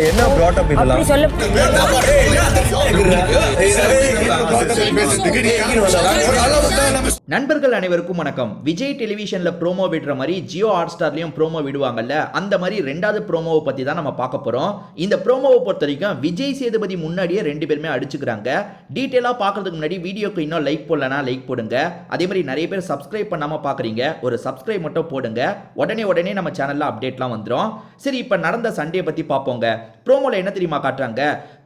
என்ன brought up இதெல்லாம் அப்படி சொல்ல நண்பர்கள் அனைவருக்கும் வணக்கம். விஜய் டெலிவிஷன்ல ப்ரோமோ விடுற மாதிரி ஜியோ ஹாட்ஸ்டார்லயும் ப்ரோமோ விடுவாங்கல்ல, அந்த மாதிரி ரெண்டாவது ப்ரோமோவை பத்தி தான் நம்ம பார்க்க போறோம். இந்த ப்ரோமோவை பொறுத்த வரைக்கும் விஜய் சேதுபதி முன்னாடியே ரெண்டு பேருமே அடிச்சுக்கிறாங்க. டீட்டெயிலா பார்க்கறதுக்கு முன்னாடி வீடியோக்கு இன்னும் லைக் போடலனா லைக் போடுங்க. அதே மாதிரி நிறைய பேர் சப்ஸ்கிரைப் பண்ணாம பாக்குறீங்க, ஒரு சப்ஸ்கிரைப் மட்டும் போடுங்க. உடனே நம்ம சேனல்ல அப்டேட்லாம் வந்துடும். சரி, இப்ப நடந்த சண்டையை பத்தி பார்ப்போங்க. ப்ரோமோல என்ன தெரியுமா காட்டுறாங்க?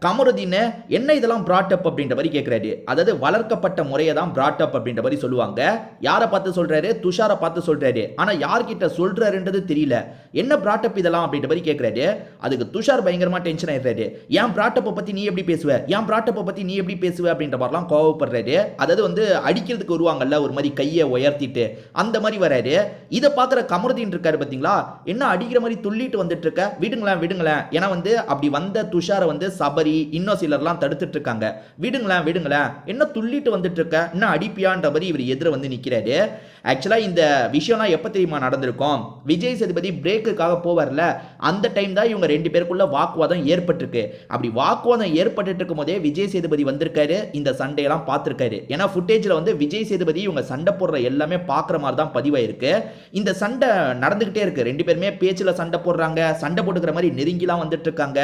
கமருதீன் என்ன இதெல்லாம் brought up அப்படின்ற மாதிரி கேட்கிறாரு. அதாவது வளர்க்கப்பட்ட முறையை தான் brought up அப்படின்ற மாதிரி சொல்லுவாங்க. யாரை பார்த்து சொல்றாரு? துஷாரை பார்த்து சொல்றாரு. ஆனா யார்கிட்ட சொல்றாருன்றது தெரியல. என்ன brought up இதெல்லாம் அப்படின்ற மாதிரி கேட்கிறாரு. அதுக்கு துஷார் பயங்கரமா டென்ஷன் ஆயிடுறாரு. ஏன் brought up பத்தி நீ எப்படி பேசுவ, ஏன் brought up பத்தி நீ எப்படி பேசுவ அப்படின்ற மாதிரிலாம் கோவப்படுறாரு. அதாவது அடிக்கிறதுக்கு வருவாங்கல்ல, ஒரு மாதிரி கையை உயர்த்திட்டு அந்த மாதிரி வராரு. இதை பார்க்குற கமருதீன் இருக்காரு பார்த்தீங்களா, என்ன அடிக்கிற மாதிரி துள்ளிட்டு வந்துட்டு இருக்க, விடுங்களேன். ஏன்னா அப்படி வந்த துஷாரை சபரி இன்னும் சிலர்லாம் தடுத்துட்டு இருக்காங்க. விடுங்களேன், என்ன துள்ளிட்டு வந்துட்டு இருக்க, என்ன அடிப்பியான்ற மாதிரி இவர் எதிர நிக்கிறாரு. ஆக்சுவலா இந்த விஷயம்லாம் எப்ப தெரியுமா நடந்திருக்கும்? விஜய் சேதுபதி பிரேக்குக்காக போவார்ல, அந்த டைம் தான் இவங்க ரெண்டு பேருக்குள்ள வாக்குவாதம் ஏற்பட்டிருக்கு. அப்படி வாக்குவாதம் ஏற்பட்டு இருக்கும் போதே விஜய் சேதுபதி வந்திருக்காரு, இந்த சண்டையெல்லாம் பார்த்திருக்காரு. ஏன்னா ஃபுட்டேஜ்ல விஜய் சேதுபதி இவங்க சண்டை போடுற எல்லாமே பார்க்குற மாதிரி தான் பதிவாயிருக்கு. இந்த சண்டை நடந்துகிட்டே இருக்கு. ரெண்டு பேருமே பேச்சுல சண்டை போடுறாங்க, சண்டை போட்டுக்கிற மாதிரி நெருங்கிலாம் வந்துட்டு இருக்காங்க.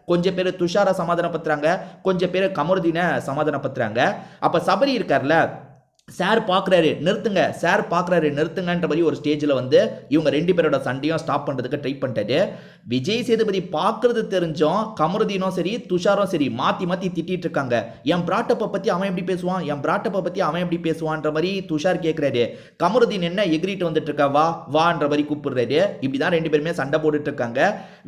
கொஞ்சம் பேர் துஷாரை சமாதானப்படுத்துறாங்க, கொஞ்சம் பேர் கமருதீனை சமாதானப்படுத்துறாங்க. அப்ப சபரி இருக்கார்ல, சார் பார்க்குறாரு நிறுத்துங்கன்ற மாதிரி ஒரு ஸ்டேஜில் இவங்க ரெண்டு பேரோட சண்டையும் ஸ்டாப் பண்ணுறதுக்கு ட்ரை பண்ணிட்டாரு. விஜய் சேதுபதி பார்க்கறது தெரிஞ்சும் கமருதீனும் சரி துஷாரும் சரி மாற்றி திட்டிட்டு இருக்காங்க. என் பிராட்டப்பை பற்றி அவன் எப்படி பேசுவான்ற மாதிரி துஷார் கேட்குறாரு. கமருதீன் என்ன எகிரிட்டு வந்துட்டு இருக்கா, வான்ற மாதிரி கூப்பிடுறாரு. இப்படி தான் ரெண்டு பேருமே சண்டை போட்டுட்டு இருக்காங்க.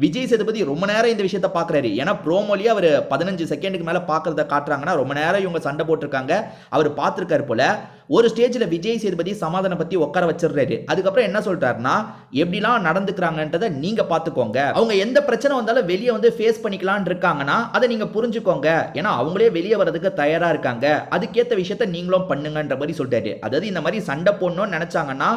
விஜய் சேதுபதி ரொம்ப நேரம் இந்த விஷயத்தை பார்க்குறாரு. ஏன்னா ப்ரோமோலியே அவர் 15 செகண்டுக்கு மேலே பார்க்குறத காட்டுறாங்கன்னா ரொம்ப நேரம் இவங்க சண்டை போட்டிருக்காங்க. அவர் பார்த்துருக்காரு போல. ஒரு ஸ்டேஜில் விஜய் சேதுபதி சமாதானம் பத்தி உட்கார வச்சிடுறாரு. அதுக்கப்புறம் என்ன சொல்றாருன்னா, எப்படிலாம் நடந்துக்கிறாங்கன்றதை நீங்க பார்த்துக்கோங்க. அவங்க எந்த பிரச்சனை வந்தாலும் வெளியே ஃபேஸ் பண்ணிக்கலாம்னு இருக்காங்கன்னா அதை நீங்க புரிஞ்சுக்கோங்க. ஏன்னா அவங்களே வெளியே வரதுக்கு தயாரா இருக்காங்க. அதுக்கேற்ற விஷயத்த நீங்களும் பண்ணுங்கன்ற மாதிரி சொல்றாரு. அதாவது இந்த மாதிரி சண்டை போடணும்னு நினைச்சாங்கன்னா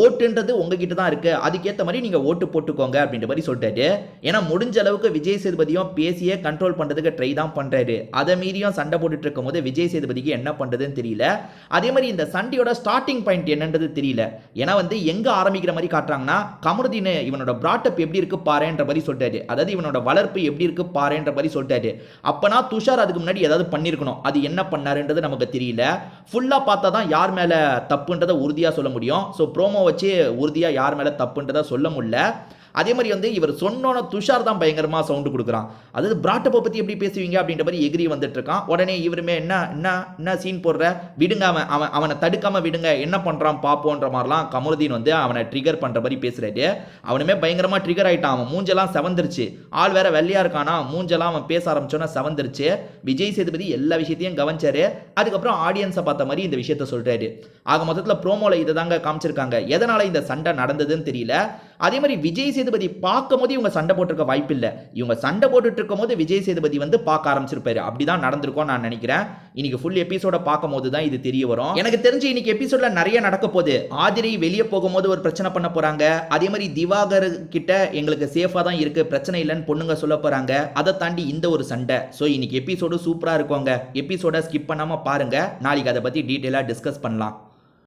ஓட்டுன்றது உங்ககிட்ட தான் இருக்கு, அதுக்கேற்ற மாதிரி நீங்க ஓட்டு போட்டுக்கோங்க அப்படின்ற மாதிரி சொல்றாரு. ஏன்னா முடிஞ்ச அளவுக்கு விஜய் சேதுபதியும் பேசியே கண்ட்ரோல் பண்றதுக்கு ட்ரை தான் பண்றாரு. அதை மீறியும் சண்டை போட்டுட்டு இருக்கும் போது விஜய் சேதுபதிக்கு என்ன பண்றதுன்னு தெரியல. அதே மாதிரி இந்த சண்டையோட ஸ்டார்டிங் பாயிண்ட் என்னன்றது தெரியல. ஏன்னா எங்க ஆரம்பிக்கிற மாதிரி காட்டுறாங்கன்னா, கமருதீன் இவனோட பிராட்டப் எப்படி இருக்கு பாருன்ற மாதிரி சொல்லிட்டாரு. அதாவது இவனோட வளர்ப்பு எப்படி இருக்கு பாருன்ற மாதிரி சொல்லிட்டாரு. அப்பனா துஷார் அதுக்கு முன்னாடி ஏதாவது பண்ணிருக்கணும். அது என்ன பண்ணாருன்றது நமக்கு தெரியல. ஃபுல்லா பார்த்தா தான் யார் மேல தப்புன்றதை உறுதியா சொல்ல முடியும். ஸோ ப்ரோமோ வச்சு உறுதியா யார் மேல தப்புன்றதை சொல்ல முடியல. அதே மாதிரி இவர் சொன்னோன்னு துஷார் தான் பயங்கரமா சவுண்டு கொடுக்குறான். அதாவது பிராட்டப்பை பத்தி எப்படி பேசுவீங்க அப்படின்ற மாதிரி எகிரி வந்துட்டு இருக்கான். உடனே இவருமே என்ன சீன் போடுற, விடுங்க, அவனை தடுக்காம விடுங்க, என்ன பண்றான் பாப்போன்ற மாதிரிலாம் கமருதீன் அவனை ட்ரிகர் பண்ற மாதிரி பேசுறாரு. அவனுமே பயங்கரமா ட்ரிகர் ஆயிட்டான். அவன் மூஞ்செல்லாம் செவந்துருச்சு. ஆள் வேற வெள்ளையா இருக்கானா, மூஞ்செல்லாம் அவன் பேச ஆரம்பிச்சோன்னா செவந்துருச்சு. விஜய் சேதுபதி எல்லா விஷயத்தையும் கவனிச்சாரு. அதுக்கப்புறம் ஆடியன்ஸை பார்த்த மாதிரி இந்த விஷயத்த சொல்றாரு. ஆக மொத்தத்தில் ப்ரோமோல இதை தாங்க காமிச்சிருக்காங்க. எதனால இந்த சண்டை நடந்ததுன்னு தெரியல. அதே மாதிரி விஜய் சேதுபதி பார்க்கும் போது இவங்க சண்டை போட்டிருக்க வாய்ப்பு இல்லை. இவங்க சண்டை போட்டுட்டு இருக்கும் போது விஜய் சேதுபதி பார்க்க ஆரம்பிச்சிருப்பாரு. அப்படிதான் நடந்திருக்கும் நான் நினைக்கிறேன். இன்னைக்கு ஃபுல் எபிசோட பார்க்கும் போது தான் இது தெரிய வரும். எனக்கு தெரிஞ்சு இன்னைக்கு எபிசோட்ல நிறைய நடக்க போகுது. ஆதிரை வெளியே போகும்போது ஒரு பிரச்சனை பண்ண போறாங்க. அதே மாதிரி திவாகர் கிட்ட எங்களுக்கு சேஃபா தான் இருக்கு, பிரச்சனை இல்லைன்னு பொண்ணுங்க சொல்ல போறாங்க. அதை தாண்டி இந்த ஒரு சண்டை. ஸோ இன்னைக்கு எபிசோடு சூப்பரா இருக்குங்க. எபிசோட ஸ்கிப் பண்ணாம பாருங்க. நாளைக்கு அதை பத்தி டீட்டெயிலா டிஸ்கஸ் பண்ணலாம்.